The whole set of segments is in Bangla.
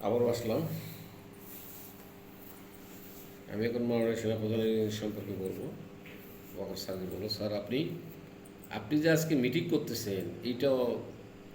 আবারও আসলাম। আমি এখন মাননীয় সেনাপ্রধানের সম্পর্কে বলবো। ওয়াকার স্যারকে বলবো, স্যার আপনি আপনি যে আজকে মিটিং করতেছেন এইটাও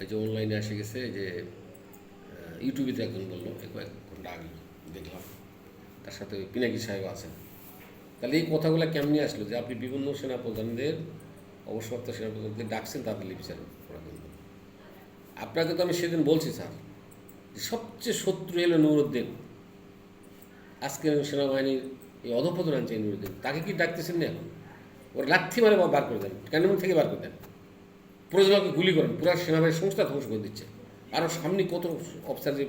এই যে অনলাইনে এসে গেছে যে ইউটিউবেতে একজন বললো কয়েক ঘন্টা আগে দেখলাম, তার সাথে ওই পিনাকি সাহেব আছেন। তাহলে এই কথাগুলো কেমনি আসলো যে আপনি বিভিন্ন সেনাপ্রধানদের অবসরপ্রাপ্ত সেনাপ্রধানদের ডাকছেন তাদের বিচার করার জন্য? আপনাকে তো আমি সেদিন বলছি স্যার, যে সবচেয়ে শত্রু হলো নুরুদ্দিন। আজকে সেনাবাহিনীর এই অধঃপতন আনছে নুরুদ্দিন, তাকে কি ডাকতেছেন না? এখন ওর লাথি মারে বার করে দেন, ক্যান্টনমেন্ট থেকে বার করে দেন, প্রয়োজনকে গুলি করেন, পুরো সেনাবাহিনীর সংস্থা ধ্বংস করে দিচ্ছে। আরও সামনে কত অফিসার যে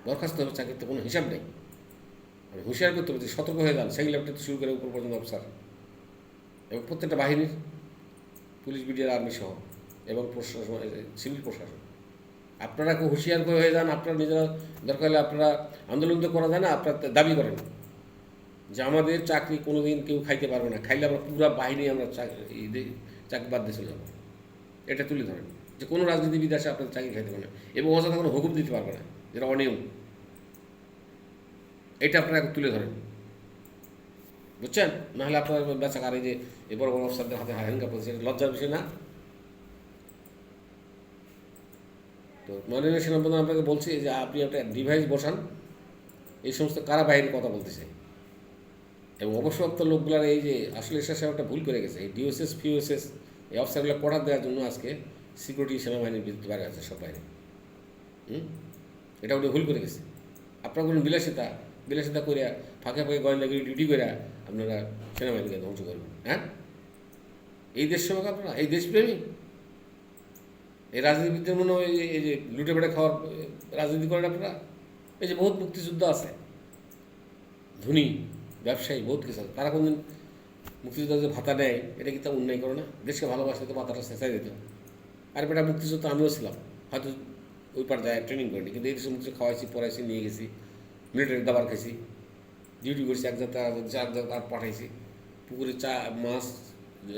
বরখাস্ত হবে চাকরিতে কোনো হিসাব নেই। আমি হুঁশিয়ার করতে পারছি, সতর্ক হয়ে যান, সেকেন্ড লেফটেন্যান্ট শুরু করে উপর পর্যন্ত অফিসার এবং প্রত্যেকটা বাহিনীর, পুলিশ, বিডিআর, আর্মি সহ এবং প্রশাসন, সিভিল প্রশাসন। আপনারা কেউ হুঁশিয়ার করে হয়ে যান। আপনারা নিজেরা দরকার হলে আপনারা আন্দোলন তো করা যায় না, আপনারা দাবি করেন যে আমাদের চাকরি কোনো দিন কেউ খাইতে পারবে না, খাইলে আমরা পুরো বাহিনী আমরা চাকরি বাদ দিয়ে চলে যাবো। এটা তুলে ধরেন যে কোনো রাজনীতিবিদ আসে আপনাদের চাকরি খাইতে পারে না এবং অযথা কোনো হুকুম দিতে পারবে না, যেটা অনিয়ম। এটা আপনারা তুলে ধরেন, বুঝছেন? নাহলে আপনার বেচা কারে যে এই বড় বড় অফিসারদের হাতে হ্যাঙ্গা পড়েছে, এটা লজ্জার বিষয় না? তো মাননীয় সেনাপ্রধান আপনাকে বলছি যে আপনি একটা ডিভাইস বসান, এই সমস্ত কারা বাহিনীর কথা বলতেছে এবং অবসরপ্রাপ্ত লোকগুলার এই যে আসলে এসে একটা ভুল করে গেছে, এই ডিওএসএস ফিওএসএস এই অফিসারগুলো কোয়ার্টার দেওয়ার জন্য আজকে সিকিউরিটি সেনাবাহিনীর বিরুদ্ধে বাইরে আছে সব বাইরে। এটা ওটা ভুল করে গেছে। আপনার কোনো বিলাসিতা বিলাসিতা করে ফাঁকে ফাঁকে গোয়েন্দাগিরি ডিউটি করে আপনারা সেনাবাহিনীকে ধ্বংস করবেন? হ্যাঁ, এই দেশ সেবক আপনারা, এই দেশপ্রেমী, এই রাজনীতিবিদদের মনে হয় এই যে লুটে বেড়ে খাওয়ার রাজনীতি করেন আপনারা। এই যে বহুত মুক্তিযুদ্ধ আছে, ধনী ব্যবসায়ী, বহুত কিছু আছে, তারা কোনদিন মুক্তিযোদ্ধা যে ভাতা নেয় এটা কি তা অন্যায় করে না? দেশকে ভালোবাসলে তো ভাতাটা চেঁচাই দিত। আর বেটা মুক্তিযোদ্ধা আমিও ছিলাম, হয়তো ওই পার যায় ট্রেনিং করিনি, কিন্তু এই দেশে মুক্তি খাওয়াইছি, পড়াইছি, নিয়ে গেছি, মিলিটারি দাবার খাইছি, ডিউটি করছি, এক জায়গা আর পাঠাইছি, পুকুরে চা মাছ,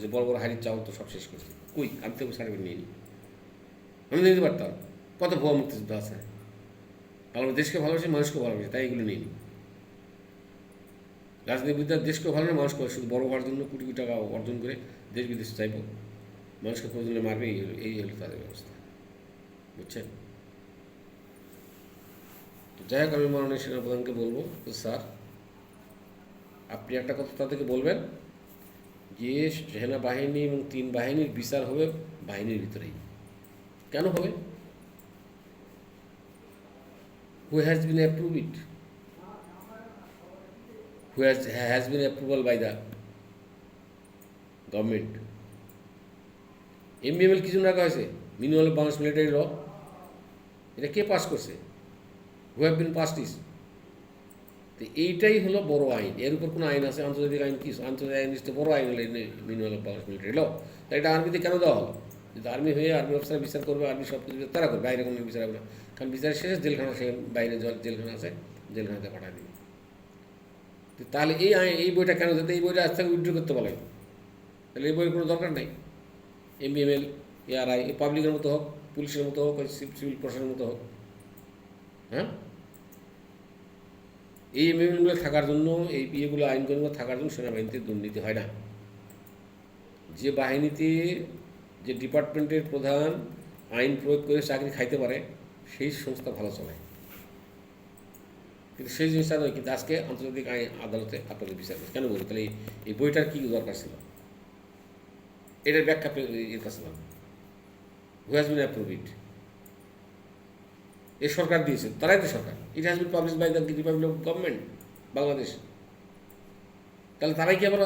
যে বড় বড় হাড়ির চাউল তো সব শেষ করছি। কই আমি তো সার্টিফিকেট নিয়ে নিই, আমি নিতে পারতাম। কত ভুয়া মুক্তিযুদ্ধ আছে। ভালো দেশকে ভালোবাসি, মানুষকে ভালোবাসি, তাই এগুলো নিই নি। রাজনীতিবিদরা দেশকে ভালো না মানুষকে শুধু বড় হওয়ার জন্য কোটি কোটি টাকা অর্জন করে দেশ বিদেশে চাইব, মানুষকে প্রয়োজনে মারবে, এই হলো তাদের ব্যবস্থা, বুঝছেন? তো যাই হোক, আমি মাননীয় সেনাপ্রধানকে বলবো যে স্যার আপনি একটা কথা তাদেরকে বলবেন যে সেনাবাহিনী এবং তিন বাহিনীর বিচার হবে বাহিনীর ভিতরেই। কেন হবে? Who has been approve it, who has been approval by the government. MBML কিছু রাখা হয়েছে, মিনিমাম বাংলাদেশ মিলিটারি ল, এটা কে পাস করছে? Who have been pass this. তো এইটাই হলো বড় আইন। এর উপর কোনো আইন আছে? আন্তর্জাতিক আইন কি? আন্তর্জাতিক আইন নিশ্চয় বড় আইন হলো মিনিমাম বাংলাদেশ মিলিটারি ল। তাই এটা আর্মিতে কেন দেওয়া হলো? যদি আর্মি হয়ে আর্মি অফিসার বিচার করবে, আর্মি সব কিছু তারা করবে, বাইরে কোনো বিচার হবে না। কারণ বিচারের শেষে জেলখানা, সে বাইরে জেলখানা আছে, জেলখানাতে পাঠায় দিবে। তাহলে এই এই বইটা কেন যাতে এই বইটা আজ থেকে উইথড্র করতে বলে? তাহলে এই বইয়ের কোনো দরকার নেই। এমবিএমএল, এআরআই, এই পাবলিকের মতো হোক, পুলিশের মতো হোক, সিভিল প্রশাসনের মতো হোক। হ্যাঁ, এই এমবিএমএলগুলো থাকার জন্য, এই ইয়েগুলো আইনগুলো থাকার জন্য সেনাবাহিনীতে দুর্নীতি হয় না। যে বাহিনীতে, যে ডিপার্টমেন্টের প্রধান আইন প্রয়োগ করে চাকরি খাইতে পারে সেই সংস্থা ভালো চলে, কিন্তু সেই জিনিসটা নয়। কিন্তু আজকে আন্তর্জাতিক আইন আদালতে আপনাদের বিচার করছে। কেন বলবো? তাহলে এই বইটার কী দরকার ছিল? এটার ব্যাখ্যা এর কাছে পাবেন। হু হ্যাজ বিন অ্যাপ্রুভ ইট, এ সরকার দিয়েছে, তারাই তো সরকার। It has been publish by the republic of government Bangladesh. তাহলে তারাই কি আবার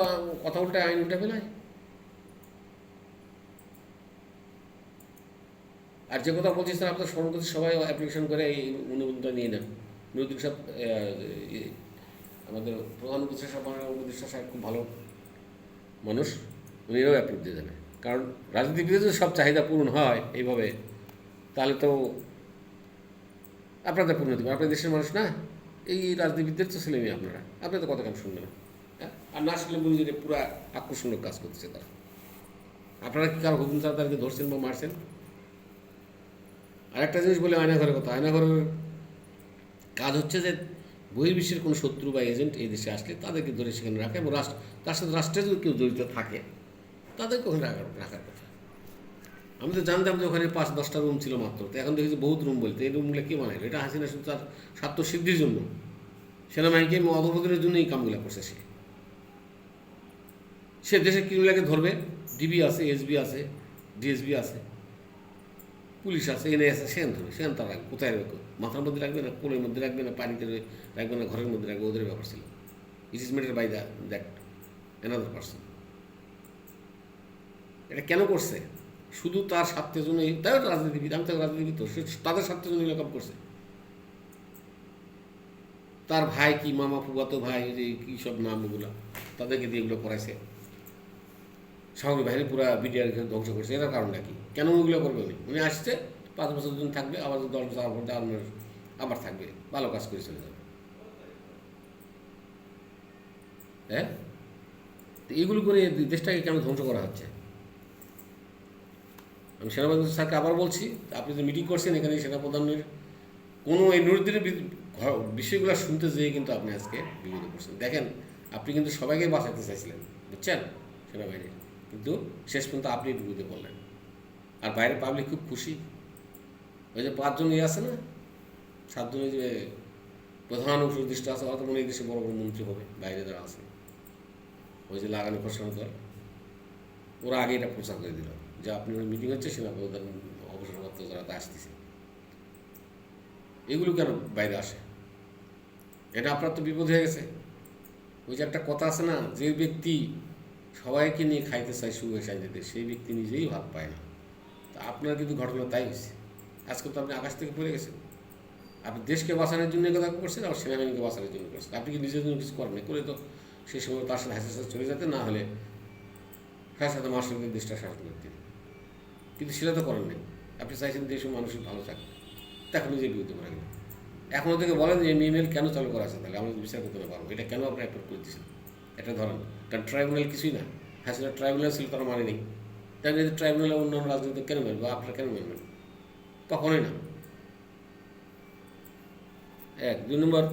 কথা উল্টায়, আইন উল্টা ফেলায়? আর যে কথা বলছি স্যার, আপনার সর্বপ্রতি সবাই অ্যাপ্লিকেশন করে এই অনুমোদনটা নিয়ে নেন। নদীর সব আমাদের প্রধান উপদেষ্টা সাহেব, উপদেষ্টা সাহেব খুব ভালো মানুষ, উনিও অ্যাপ্রুভ দিয়ে দেবে। কারণ রাজনীতিবিদের যদি সব চাহিদা পূরণ হয় এইভাবে, তাহলে তো আপনাদের পূর্ণ দেবেন। আপনার দেশের মানুষ না, এই রাজনীতিবিদদের তো ছেলে মেয়ে আপনারা, আপনাদের কথা কেন শুনবে না? হ্যাঁ, আর না শুনলে বুঝি যে পুরো আকর্ষণীয় কাজ করতেছে তারা। আপনারা কি কারো হুকুম ছাড়া তাদেরকে ধরছেন বা মারছেন? আর একটা জিনিস বলে আয়নাঘরের কথা, আয়নাঘরের কাজ হচ্ছে যে বহির্বিশ্বের কোনো শত্রু বা এজেন্ট এই দেশে আসলে তাদেরকে ধরে সেখানে রাখে এবং তার সাথে রাষ্ট্রে যদি কেউ জড়িত থাকে তাদেরকে ওখানে রাখার কথা। আমি তো জানতাম যে ওখানে 5-10টা রুম ছিল মাত্র, তো এখন দেখি যে বহুত রুম বলতে এই রুমগুলো কে বানাইল? এটা হাসিনা শুধু তার স্বার্থসিদ্ধির জন্য, সেনাবাহিনীকে অধপতনের জন্য এই কামগুলো করছে। সে দেশে ক্রিমিনালকে ধরবে, ডিবি আছে, এসবি আছে, ডিএসবি আছে, পুলিশ আছে, এনআই আছে, সেখানে ধরবে, সেখানে তারা রাখবে। কোথায় রাখবে? মাথার মধ্যে রাখবে না, কোলের মধ্যে রাখবে না, পানিতে রাখবে না, ঘরের মধ্যে রাখবে, ওদের ব্যাপার ছিল। It is mated by that another person. এটা কেন করছে? শুধু তার স্বার্থের জন্যই। তাই তো রাজনীতিবিদ, আমি তো রাজনীতিবিদ, তো সে তাদের স্বার্থের জন্য এরকম করছে। তার ভাই কি মামা ফুফাতো ভাই, যে কী সব নাম ওগুলো, তাদেরকে দিয়ে এগুলো করাইছে। সামরিক বাহিনী পুরো বিডিআর ধ্বংস করছে। এটার কারণটা কি? কেন ওইগুলো করবে? উনি আসছে 5 বছর জন্য থাকবে, আবার 10 বছর আবার থাকবে, ভালো কাজ করে চলে যাবে। হ্যাঁ, তো এইগুলো করে দেশটাকে কেন ধ্বংস করা হচ্ছে? আমি সেনাবাহিনী স্যারকে আবার বলছি, আপনি যে মিটিং করছেন এখানে সেনাপ্রধানের কোনো এই নুরুদ্দিনের বিষয়গুলো শুনতে যেয়ে কিন্তু আপনি আজকে বিপদে পড়ছেন। দেখেন, আপনি কিন্তু সবাইকে বাঁচাতে চাইছিলেন, বুঝছেন, সেনাবাহিনীর, কিন্তু শেষ পর্যন্ত আপনি বিপদে পড়লেন। আর বাইরের পাবলিক খুব খুশি। ওই যে 5 জন আছে না, 7 জনে যে প্রধান উপদেষ্টা আছে, অত মনে এই দেশে বড় বড় মন্ত্রী হবে, বাইরে যারা আছে, ওই যে লাগানো খসানো দল, ওরা আগে এটা প্রচার করে দিল যে আপনি ওই মিটিং হচ্ছে, সেনাপ্রধান অবসরপ্রাপ্ত যারা তা আসতেছে। এগুলো কেন বাইরে আসে? এটা আপনার তো বিপদ হয়ে গেছে। ওই যে একটা কথা আছে না, যে ব্যক্তি সবাইকে নিয়ে খাইতে চায় সুখে শান্তিতে, সেই ব্যক্তি নিজেই ভাত পায় না। তা আপনার কিন্তু ঘটনা তাই হয়েছে। আজকে তো আপনি আকাশ থেকে পড়ে গেছেন। আপনি দেশকে বাঁচানোর জন্য কথা করছেন, আবার সেনাবাহিনীকে বাঁচানোর জন্য করছেন। আপনি কি নিজের জন্য কিছু করেন না? করে তো সেই সময় তার সাথে হাসি চলে যেতে, না হলে তার সাথে মাস্টারদের দেশটা শাসন করতেন। কিন্তু সেটা তো করেন নাই। আপনি চাইছেন দেশের মানুষের ভালো থাকবে, তখন নিজের বিরুদ্ধে করে গেলেন। এখন ওদেরকে বলেন যে এমএল কেন চালু করা আছে, তাহলে আমরা বিচার করতে পারবো এটা কেন আপনি অ্যাপ্রুভ করে দিচ্ছেন, এটা ধরেন। কারণ ট্রাইব্যুনাল কিছুই না, হাসিনা ট্রাইব্যুনাল ছিল, তারা মানে নেই। তাই যদি ট্রাইব্যুনালে অন্যান্য রাজনীতি কেন মানবে, আপনারা কেন মানবেন? কখনোই না। 2 নম্বর,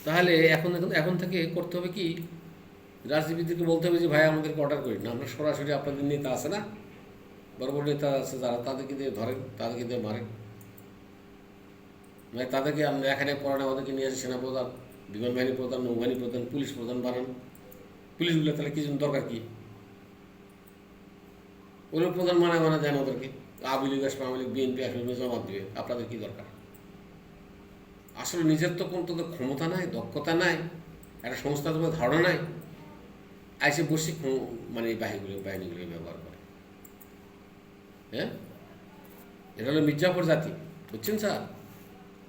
তাহলে এখন এখন এখন থেকে করতে হবে কি, রাজনীতিবিদকে বলতে হবে যে ভাই আমাদেরকে অর্ডার করি না, আমরা সরাসরি আপনাদের নেতা আছে না, বড় বড় নেতা আছে যারা, তাদেরকে দিয়ে ধরেন, তাদেরকে দিয়ে মারেন। মানে তাদেরকে আপনি এখানে পড়ান, আমাদেরকে নিয়ে আসে সেনাপ্রধান, বিমান বাহিনী প্রধান, নৌবাহিনী প্রধান, পুলিশ প্রধান বানান। পুলিশগুলো তাহলে কি জন্য দরকার কি? ওগুলো প্রধান মানা যায় না ওদেরকে। আওয়ামী লীগ আসবে, আওয়ামী লীগ, বিএনপি আসবে, জমা দিবে, আপনাদের কী দরকার? আসলে নিজের তো কোনো তো ক্ষমতা নাই, দক্ষতা নাই, একটা সংস্থার তোমার ধারণা নাই, আইসে বসে মানে এই বাহিনীগুলো ব্যবহার করে। হ্যাঁ, এটা হলো মির্জাফর জাতি, বুঝছেন স্যার,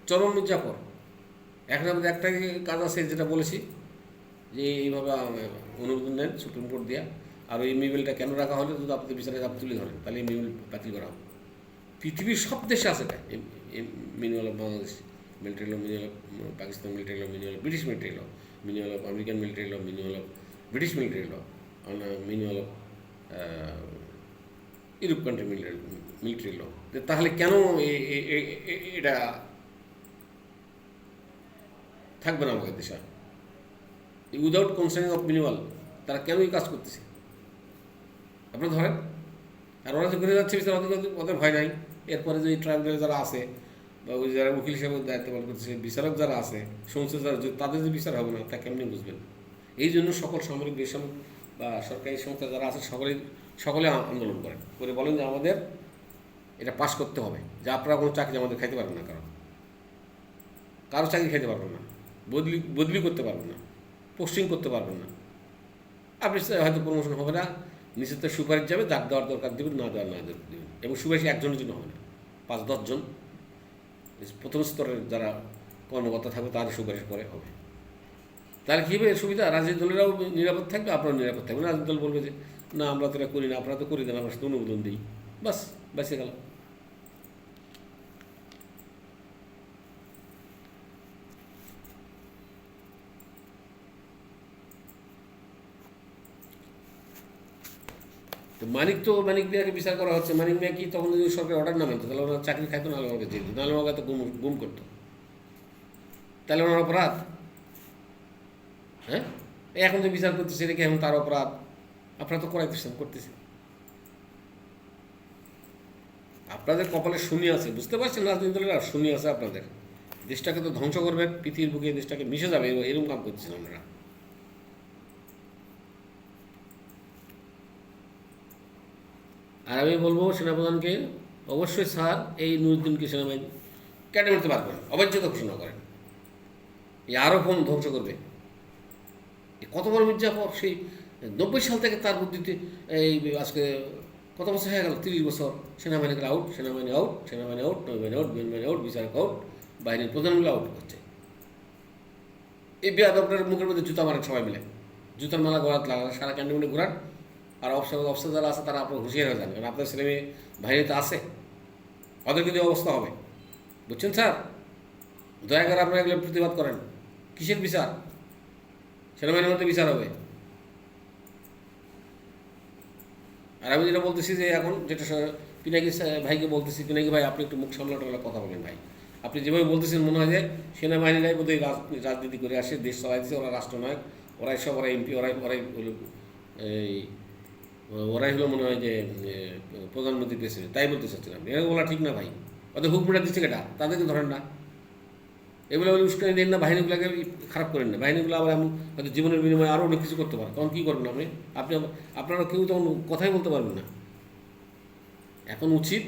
চরম মির্জাফর। এখন আমাদের একটা কাজ আছে, যেটা বলেছি, যে এইভাবে অনুমোদন নেন সুপ্রিম কোর্ট দেওয়া। আর ওই মিমেলটা কেন রাখা হলো, যদি আপনাদের বিচারে আপনি তুলে ধরেন, তাহলে এই মিমেল বাতিল করা হবে। পৃথিবীর সব দেশে আছে এটা, minimal of Bangladesh military law, minimal of Pakistan military law, minimal of British military law, minimal of American military law, minimal of British military law, minimal of Europe country military law. তাহলে কেন এটা থাকবে না আমাদের দেশে? উইদাউট কনসার্নিং অফ মিনিমাল তারা কেন এই কাজ করতেছে আপনারা ধরেন। আর ওরা যে ঘুরে যাচ্ছে বিচার, ওদের ভয় নাই। এরপরে যে ট্রাইব্যুনালে যারা আছে, বা ওই যারা উকিল হিসাবে দায়িত্ব পালন করতেছে, বিচারক যারা আছে, সংসদ যারা, তাদের যে বিচার হবে না, তা কেমনি বুঝবেন? এই জন্য সকল সামরিক বেসামরিক বা সরকারি সংস্থা যারা আছে, সকলে আন্দোলন করেন, করে বলেন যে আমাদের এটা পাস করতে হবে, যে আপনারা কোনো চাকরি আমাদের খাইতে পারবেন না, কারো চাকরি খাইতে পারবেন না, বদলি করতে পারবেন না, পোস্টিং করতে পারবেন না। আপনি হয়তো প্রমোশন হবে না, নিচের তো সুপারিশ যাবে, যাক দেওয়ার দরকার দেবেন, না দেবেন। এবং সুপারিশ একজনের জন্য হবে না, 5-10 জন প্রথম স্তরের যারা কর্মকর্তা থাকবে তাদের সুপারিশ পরে হবে। তাহলে কী হবে সুবিধা, রাজনৈতিক দলেরাও নিরাপদ থাকবে, আপনারাও নিরাপদ থাকবে। রাজনৈতিক দল বলবে যে না আমরা তো এটা করি না, আপনারা তো করে দেন, আমরা শুধু অনুমোদন দিই, বাস বেঁচে গেল। তো মানিক মিয়াকে বিচার করা হচ্ছে। মানিক মিয়া কি তখন যদি সরকার অর্ডার না মানতো তাহলে ওনার চাকরি খাইতো, নাহলে আমাকে যেত, নাহলে আমাকে তো গুম করতো, তাহলে ওনার অপরাধ? হ্যাঁ, এখন যে বিচার করতেছে এটা কি এখন তার অপরাধ? আপনারা তো করাইতেছেন, করতেছেন। আপনাদের কপালে শূন্য আছে, বুঝতে পারছেন? রাজনৈতিক দলের আর শূন্য আছে আপনাদের। দেশটাকে তো ধ্বংস করবেন, পৃথিবীর বুকে দেশটাকে মিশে যাবে, এরকম কাম করতেছেন আপনারা। আর আমি বলবো সেনাপ্রধানকে, অবশ্যই স্যার এই নুরুদ্দিনকে সেনাবাহিনী কেটে মারতে পারবেন, অবাধ্যতা ঘোষণা করেন। এই আরও কোন ধ্বংস করবে, কত বড় মির্জাফর, সেই 90 সাল থেকে তার বুদ্ধিতে এই আজকে কত বছর হয়ে গেল, 30 বছর। সেনাবাহিনীকে আউট, সেনাবাহিনী আউট, সেনাবাহিনী আউট, নৌবাহিনী আউট, বিমানবাহিনী আউট, বিচারক আউট, বাহিনীর প্রধানগুলো আউট করছে। এই বেয়াদবটার মুখের মধ্যে জুতা মারেন সবাই মিলে, জুতার মালা গলাত লাগান, সারা ক্যান্টনমেন্টে ঘোরান। আর অফিসার যারা আছে তারা আপনার হুঁশিয়ার হয়ে যান, কারণ আপনার ছেলে মেয়ে বাহিনীতে আছে, ওদের কিন্তু অবস্থা হবে, বুঝছেন স্যার? দয়া করে আপনারা এগুলো প্রতিবাদ করেন। কিসের বিচার? সেনাবাহিনীর মধ্যে বিচার হবে। আর আমি যেটা বলতেছি যে এখন যেটা পিনাকি ভাইকে বলতেছি, পিনাকি ভাই আপনি একটু মুখ সামলাটা কথা বলেন ভাই। আপনি যেভাবে বলতেছেন মনে হয় যে সেনাবাহিনীরাই বোধহয় রাজনীতি করে আসে, দেশ চালাইতেছে, ওরা রাষ্ট্রনায়ক, ওরাই সব, ওরা এমপি, ওরাই ওরাই হলো এই ওরাই হলো মনে হয় যে প্রধানমন্ত্রী, প্রেসিডেন্ট, তাই বলতে চাচ্ছেন আপনি। এরকম বলা ঠিক না ভাই। ওদের হুকুমটা দিচ্ছে কেটা? তাদেরকে ধরেন না, এগুলো বলে উস্কানি দেন না, বাহিনীগুলোকে খারাপ করেন না। বাহিনীগুলো আবার এমন হয়তো জীবনের বিনিময়ে আরও অনেক কিছু করতে পারে, তখন কী করবেন আপনি? আপনারা কেউ তখন কথাই বলতে পারবেন না। এখন উচিত